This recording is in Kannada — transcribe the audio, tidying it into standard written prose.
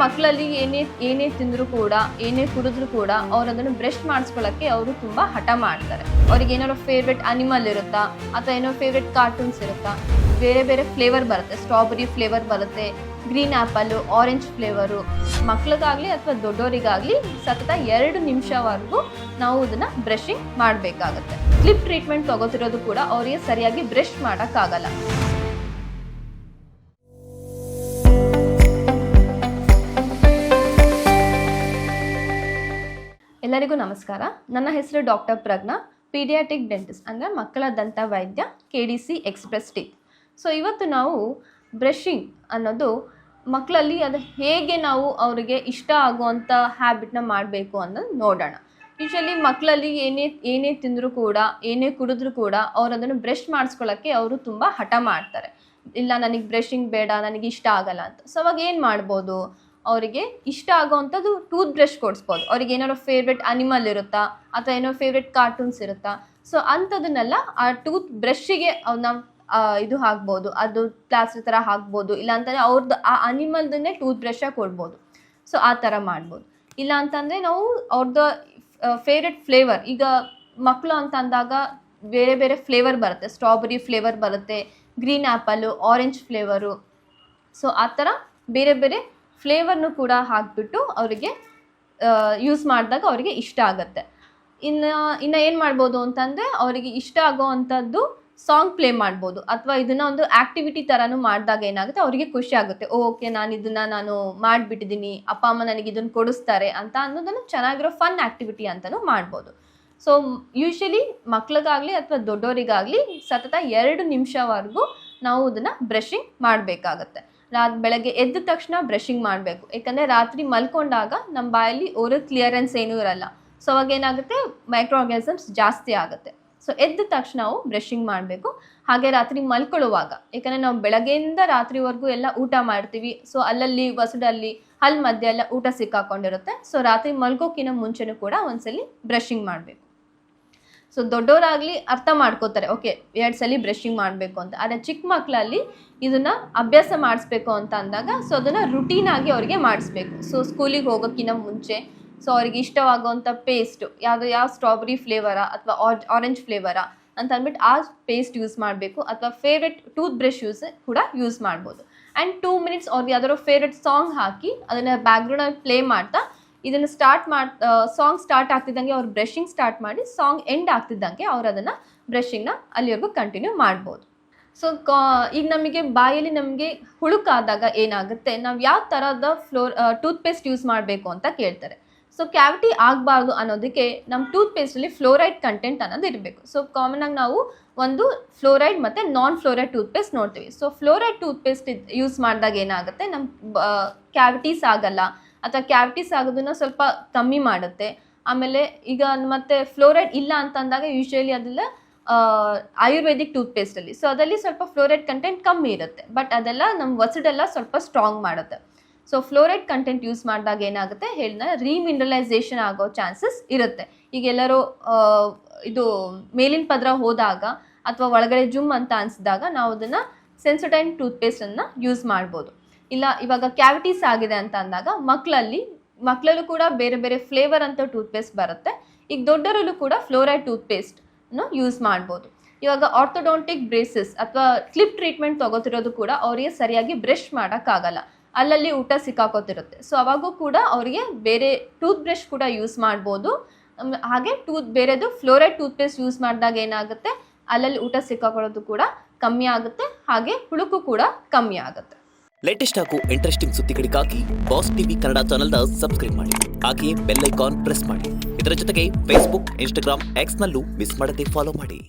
ಮಕ್ಕಳಲ್ಲಿ ಏನೇ ತಿಂದರೂ ಕೂಡ, ಏನೇ ಕುಡಿದ್ರೂ ಕೂಡ ಅವ್ರು ಅದನ್ನು ಬ್ರಷ್ ಮಾಡಿಸ್ಕೊಳ್ಳೋಕ್ಕೆ ಅವರು ತುಂಬ ಹಠ ಮಾಡ್ತಾರೆ. ಅವ್ರಿಗೆ ಏನಾದ್ರು ಫೇವ್ರೆಟ್ ಅನಿಮಲ್ ಇರುತ್ತಾ, ಅಥವಾ ಏನೋ ಫೇವ್ರೆಟ್ ಕಾರ್ಟೂನ್ಸ್ ಇರುತ್ತಾ, ಬೇರೆ ಬೇರೆ ಫ್ಲೇವರ್ ಬರುತ್ತೆ. ಸ್ಟ್ರಾಬೆರಿ ಫ್ಲೇವರ್ ಬರುತ್ತೆ, ಗ್ರೀನ್ ಆ್ಯಪಲ್ಲು, ಆರೆಂಜ್ ಫ್ಲೇವರು. ಮಕ್ಳಿಗಾಗಲಿ ಅಥವಾ ದೊಡ್ಡವರಿಗಾಗಲಿ ಸತತ 2 ನಿಮಿಷವರೆಗೂ ನಾವು ಇದನ್ನು ಬ್ರಷಿಂಗ್ ಮಾಡಬೇಕಾಗತ್ತೆ. ಸ್ಲಿಪ್ ಟ್ರೀಟ್ಮೆಂಟ್ ತಗೋತಿರೋದು ಕೂಡ ಅವರಿಗೆ ಸರಿಯಾಗಿ ಬ್ರಷ್ ಮಾಡೋಕ್ಕಾಗಲ್ಲ. ಎಲ್ಲರಿಗೂ ನಮಸ್ಕಾರ. ನನ್ನ ಹೆಸರು ಡಾಕ್ಟರ್ ಪ್ರಜ್ಞಾ, ಪೀಡಿಯಾಟ್ರಿಕ್ ಡೆಂಟಿಸ್ಟ್, ಅಂದರೆ ಮಕ್ಕಳ ದಂತ ವೈದ್ಯ, KDC ಎಕ್ಸ್ಪ್ರೆಸ್ ಟೀತ್. ಸೊ ಇವತ್ತು ನಾವು ಬ್ರಷಿಂಗ್ ಅನ್ನೋದು ಮಕ್ಕಳಲ್ಲಿ ಅದು ಹೇಗೆ ನಾವು ಅವರಿಗೆ ಇಷ್ಟ ಆಗುವಂಥ ಹ್ಯಾಬಿಟ್ನ ಮಾಡಬೇಕು ಅನ್ನೋದು ನೋಡೋಣ. ಯೂಶಲಿ ಮಕ್ಕಳಲ್ಲಿ ಏನೇ ತಿಂದರೂ ಕೂಡ, ಏನೇ ಕುಡಿದ್ರೂ ಕೂಡ ಅವ್ರು ಅದನ್ನು ಬ್ರಷ್ ಮಾಡಿಸ್ಕೊಳ್ಳೋಕ್ಕೆ ಅವರು ತುಂಬ ಹಠ ಮಾಡ್ತಾರೆ. ಇಲ್ಲ, ನನಗೆ ಬ್ರಷಿಂಗ್ ಬೇಡ, ನನಗೆ ಇಷ್ಟ ಆಗಲ್ಲ ಅಂತ. ಸೊ ಅವಾಗ ಏನು ಮಾಡ್ಬೋದು? ಅವರಿಗೆ ಇಷ್ಟ ಆಗೋವಂಥದ್ದು ಟೂತ್ ಬ್ರಷ್ ಕೊಡಿಸ್ಬೋದು. ಅವ್ರಿಗೆ ಏನಾದ್ರು ಫೇವ್ರೆಟ್ ಅನಿಮಲ್ ಇರುತ್ತಾ, ಅಥವಾ ಏನೋ ಫೇವ್ರೆಟ್ ಕಾರ್ಟೂನ್ಸ್ ಇರುತ್ತಾ, ಸೊ ಅಂಥದನ್ನೆಲ್ಲ ಆ ಟೂತ್ ಬ್ರಷ್ಷಿಗೆ ನಾವು ಇದು ಹಾಕ್ಬೋದು, ಅದು ಪ್ಲಾಸ್ಟರ್ ಥರ ಹಾಕ್ಬೋದು. ಇಲ್ಲ ಅಂತಂದರೆ ಅವ್ರದ್ದು ಆ ಅನಿಮಲ್ದನ್ನೇ ಟೂತ್ ಬ್ರಷ್ಷಾಗಿ ಕೊಡ್ಬೋದು. ಸೊ ಆ ಥರ ಮಾಡ್ಬೋದು. ಇಲ್ಲ ಅಂತಂದರೆ ನಾವು ಅವ್ರದ್ದು ಫೇವ್ರೆಟ್ ಫ್ಲೇವರ್, ಈಗ ಮಕ್ಕಳು ಅಂತ ಅಂದಾಗ ಬೇರೆ ಬೇರೆ ಫ್ಲೇವರ್ ಬರುತ್ತೆ. ಸ್ಟ್ರಾಬೆರಿ ಫ್ಲೇವರ್ ಬರುತ್ತೆ, green apple, orange flavour. So ಆ ಥರ ಬೇರೆ ಬೇರೆ ಫ್ಲೇವರ್ನು ಕೂಡ ಹಾಕಿಬಿಟ್ಟು ಅವರಿಗೆ ಯೂಸ್ ಮಾಡಿದಾಗ ಅವರಿಗೆ ಇಷ್ಟ ಆಗುತ್ತೆ. ಇನ್ನು ಏನು ಮಾಡ್ಬೋದು ಅಂತಂದರೆ, ಅವರಿಗೆ ಇಷ್ಟ ಆಗೋ ಅಂಥದ್ದು ಸಾಂಗ್ ಪ್ಲೇ ಮಾಡ್ಬೋದು, ಅಥವಾ ಇದನ್ನು ಒಂದು ಆ್ಯಕ್ಟಿವಿಟಿ ಥರನೂ ಮಾಡಿದಾಗ ಏನಾಗುತ್ತೆ, ಅವರಿಗೆ ಖುಷಿ ಆಗುತ್ತೆ. ಓಕೆ, ನಾನು ಮಾಡಿಬಿಟ್ಟಿದ್ದೀನಿ, ಅಪ್ಪ ಅಮ್ಮ ನನಗೆ ಇದನ್ನು ಕೊಡಿಸ್ತಾರೆ ಅಂತ ಅನ್ನೋದನ್ನು ಚೆನ್ನಾಗಿರೋ ಫನ್ ಆ್ಯಕ್ಟಿವಿಟಿ ಅಂತಲೂ ಮಾಡ್ಬೋದು. ಸೊ ಯೂಶ್ವಲಿ ಮಕ್ಳಿಗಾಗಲಿ ಅಥವಾ ದೊಡ್ಡವರಿಗಾಗಲಿ ಸತತ 2 ನಿಮಿಷವರೆಗೂ ನಾವು ಇದನ್ನು ಬ್ರಷಿಂಗ್ ಮಾಡಬೇಕಾಗತ್ತೆ. ಬೆಳಗ್ಗೆ ಎದ್ದ ತಕ್ಷಣ ಬ್ರಷಿಂಗ್ ಮಾಡಬೇಕು. ಯಾಕಂದರೆ ರಾತ್ರಿ ಮಲ್ಕೊಂಡಾಗ ನಮ್ಮ ಬಾಯಲ್ಲಿ ಓರಲ್ ಕ್ಲಿಯರೆನ್ಸ್ ಏನೂ ಇರಲ್ಲ. ಸೊ ಅವಾಗ ಏನಾಗುತ್ತೆ, ಮೈಕ್ರೋ ಆರ್ಗ್ಯಾನಿಸಮ್ಸ್ ಜಾಸ್ತಿ ಆಗುತ್ತೆ. ಸೊ ಎದ್ದ ತಕ್ಷಣ ನಾವು ಬ್ರಷಿಂಗ್ ಮಾಡಬೇಕು. ಹಾಗೆ ರಾತ್ರಿ ಮಲ್ಕೊಳ್ಳುವಾಗ, ಯಾಕಂದರೆ ನಾವು ಬೆಳಗ್ಗೆಯಿಂದ ರಾತ್ರಿವರೆಗೂ ಎಲ್ಲ ಊಟ ಮಾಡ್ತೀವಿ. ಸೊ ಅಲ್ಲಲ್ಲಿ ವಸಡಲ್ಲಿ ಹಲ್ ಮಧ್ಯೆ ಎಲ್ಲ ಊಟ ಸಿಕ್ಕಾಕೊಂಡಿರುತ್ತೆ. ಸೊ ರಾತ್ರಿ ಮಲ್ಗೋಕ್ಕಿಂತ ಮುಂಚೆನೂ ಕೂಡ ಒಂದ್ಸಲಿ ಬ್ರಷಿಂಗ್ ಮಾಡಬೇಕು. ಸೊ ದೊಡ್ಡವರಾಗಲಿ ಅರ್ಥ ಮಾಡ್ಕೋತಾರೆ, ಓಕೆ 2 ಸಲ ಬ್ರಷಿಂಗ್ ಮಾಡಬೇಕು ಅಂತ. ಆದರೆ ಚಿಕ್ಕ ಮಕ್ಕಳಲ್ಲಿ ಇದನ್ನು ಅಭ್ಯಾಸ ಮಾಡಿಸ್ಬೇಕು ಅಂತ ಅಂದಾಗ, ಸೊ ಅದನ್ನು ರುಟೀನಾಗಿ ಅವರಿಗೆ ಮಾಡಿಸ್ಬೇಕು. ಸೊ ಸ್ಕೂಲಿಗೆ ಹೋಗೋಕ್ಕಿಂತ ಮುಂಚೆ ಸೊ ಅವ್ರಿಗೆ ಇಷ್ಟವಾಗುವಂಥ ಪೇಸ್ಟು ಯಾವ ಸ್ಟ್ರಾಬೆರಿ ಫ್ಲೇವರಾ ಅಥವಾ ಆರೆಂಜ್ ಫ್ಲೇವರಾ ಅಂತ ಅಂದ್ಬಿಟ್ಟು ಆ ಪೇಸ್ಟ್ ಯೂಸ್ ಮಾಡಬೇಕು. ಅಥವಾ ಫೇವ್ರೆಟ್ ಟೂತ್ ಬ್ರಷ್ ಕೂಡ ಯೂಸ್ ಮಾಡ್ಬೋದು. ಆ್ಯಂಡ್ 2 ಮಿನಿಟ್ಸ್ ಅವ್ರಿಗೆ ಯಾವ್ದಾದ್ರು ಫೇವ್ರೆಟ್ ಸಾಂಗ್ ಹಾಕಿ ಅದನ್ನು ಬ್ಯಾಕ್ಗ್ರೌಂಡಲ್ಲಿ ಪ್ಲೇ ಮಾಡ್ತಾ ಇದನ್ನು ಸಾಂಗ್ ಸ್ಟಾರ್ಟ್ ಆಗ್ತಿದ್ದಂಗೆ ಅವ್ರು ಬ್ರಷಿಂಗ್ ಸ್ಟಾರ್ಟ್ ಮಾಡಿ, ಸಾಂಗ್ ಎಂಡ್ ಆಗ್ತಿದ್ದಂಗೆ ಅವ್ರು ಅದನ್ನು ಬ್ರಷಿಂಗ್ನ ಅಲ್ಲಿವರೆಗೂ ಕಂಟಿನ್ಯೂ ಮಾಡ್ಬೋದು. ಸೊ ಈಗ ನಮಗೆ ಬಾಯಲ್ಲಿ ನಮಗೆ ಹುಳುಕಾದಾಗ ಏನಾಗುತ್ತೆ, ನಾವು ಯಾವ ಥರದ ಟೂತ್ಪೇಸ್ಟ್ ಯೂಸ್ ಮಾಡಬೇಕು ಅಂತ ಕೇಳ್ತಾರೆ. ಸೊ ಕ್ಯಾವಿಟಿ ಆಗಬಾರ್ದು ಅನ್ನೋದಕ್ಕೆ ನಮ್ಮ ಟೂತ್ಪೇಸ್ಟಲ್ಲಿ ಫ್ಲೋರೈಡ್ ಕಂಟೆಂಟ್ ಅನ್ನೋದು ಇರಬೇಕು. ಸೊ ಕಾಮನಾಗಿ ನಾವು ಒಂದು ಫ್ಲೋರೈಡ್ ಮತ್ತು ನಾನ್ ಫ್ಲೋರೈಡ್ ಟೂತ್ಪೇಸ್ಟ್ ನೋಡ್ತೀವಿ. ಸೊ ಫ್ಲೋರೈಡ್ ಟೂತ್ಪೇಸ್ಟ್ ಯೂಸ್ ಮಾಡಿದಾಗ ಏನಾಗುತ್ತೆ, ನಮ್ಮ ಕ್ಯಾವಿಟೀಸ್ ಆಗಲ್ಲ, ಅಥವಾ ಕ್ಯಾವಿಟೀಸ್ ಆಗೋದನ್ನ ಸ್ವಲ್ಪ ಕಮ್ಮಿ ಮಾಡುತ್ತೆ. ಆಮೇಲೆ ಈಗ ಮತ್ತೆ ಫ್ಲೋರೈಡ್ ಇಲ್ಲ ಅಂತಂದಾಗ ಯೂಶ್ವಲಿ ಅದೆಲ್ಲ ಆಯುರ್ವೇದಿಕ್ ಟೂತ್ಪೇಸ್ಟಲ್ಲಿ, ಸೊ ಅದರಲ್ಲಿ ಸ್ವಲ್ಪ ಫ್ಲೋರೈಡ್ ಕಂಟೆಂಟ್ ಕಮ್ಮಿ ಇರುತ್ತೆ. ಬಟ್ ಅದೆಲ್ಲ ನಮ್ಮ ವಸಡೆಲ್ಲ ಸ್ವಲ್ಪ ಸ್ಟ್ರಾಂಗ್ ಮಾಡುತ್ತೆ. ಸೊ ಫ್ಲೋರೈಡ್ ಕಂಟೆಂಟ್ ಯೂಸ್ ಮಾಡಿದಾಗ ಏನಾಗುತ್ತೆ, ರೀಮಿನರಲೈಸೇಷನ್ ಆಗೋ ಚಾನ್ಸಸ್ ಇರುತ್ತೆ. ಈಗ ಎಲ್ಲರೂ ಇದು ಮೇಲಿನ ಪದರ ಹೋದಾಗ ಅಥವಾ ಒಳಗಡೆ ಜುಮ್ ಅಂತ ಅನಿಸಿದಾಗ ನಾವು ಅದನ್ನು ಸೆನ್ಸೊಡೈನ್ ಟೂತ್ಪೇಸ್ಟನ್ನು ಯೂಸ್ ಮಾಡ್ಬೋದು. ಇಲ್ಲ ಇವಾಗ ಕ್ಯಾವಿಟೀಸ್ ಆಗಿದೆ ಅಂತ ಅಂದಾಗ ಮಕ್ಕಳಲ್ಲೂ ಕೂಡ ಬೇರೆ ಬೇರೆ ಫ್ಲೇವರ್ ಅಂತ ಟೂತ್ಪೇಸ್ಟ್ ಬರುತ್ತೆ. ಈಗ ದೊಡ್ಡರಲ್ಲೂ ಕೂಡ ಫ್ಲೋರೈಡ್ ಟೂತ್ಪೇಸ್ಟ್ನು ಯೂಸ್ ಮಾಡ್ಬೋದು. ಇವಾಗ ಆರ್ಥೋಡಾಂಟಿಕ್ ಬ್ರೇಸಸ್ ಅಥವಾ ಕ್ಲಿಪ್ ಟ್ರೀಟ್ಮೆಂಟ್ ತಗೋತಿರೋದು ಕೂಡ ಅವರಿಗೆ ಸರಿಯಾಗಿ ಬ್ರಷ್ ಮಾಡೋಕ್ಕಾಗಲ್ಲ, ಅಲ್ಲಲ್ಲಿ ಊಟ ಸಿಕ್ಕಾಕೋತಿರುತ್ತೆ. ಸೊ ಅವಾಗೂ ಕೂಡ ಅವರಿಗೆ ಬೇರೆ ಟೂತ್ ಬ್ರಷ್ ಕೂಡ ಯೂಸ್ ಮಾಡ್ಬೋದು. ಹಾಗೆ ಬೇರೆದು ಫ್ಲೋರೈಡ್ ಟೂತ್ಪೇಸ್ಟ್ ಯೂಸ್ ಮಾಡಿದಾಗ ಏನಾಗುತ್ತೆ, ಅಲ್ಲಲ್ಲಿ ಊಟ ಸಿಕ್ಕಾಕೊಳ್ಳೋದು ಕೂಡ ಕಮ್ಮಿ ಆಗುತ್ತೆ, ಹಾಗೆ ಹುಳುಕು ಕೂಡ ಕಮ್ಮಿ ಆಗುತ್ತೆ. ಲೇಟೆಸ್ಟ್ ಹಾಗೂ ಇಂಟ್ರೆಸ್ಟಿಂಗ್ ಸುದ್ದಿಗಳಿಗಾಗಿ ಬಾಸ್ ಟಿವಿ ಕನ್ನಡ ಚಾನೆಲ್ನ ಸಬ್ಸ್ಕ್ರೈಬ್ ಮಾಡಿ. ಹಾಗೆಯೇ ಬೆಲ್ ಐಕಾನ್ ಪ್ರೆಸ್ ಮಾಡಿ. ಇದರ ಜೊತೆಗೆ ಫೇಸ್ಬುಕ್, ಇನ್ಸ್ಟಾಗ್ರಾಮ್, ಎಕ್ಸ್ನಲ್ಲೂ ಮಿಸ್ ಮಾಡದೆ ಫಾಲೋ ಮಾಡಿ.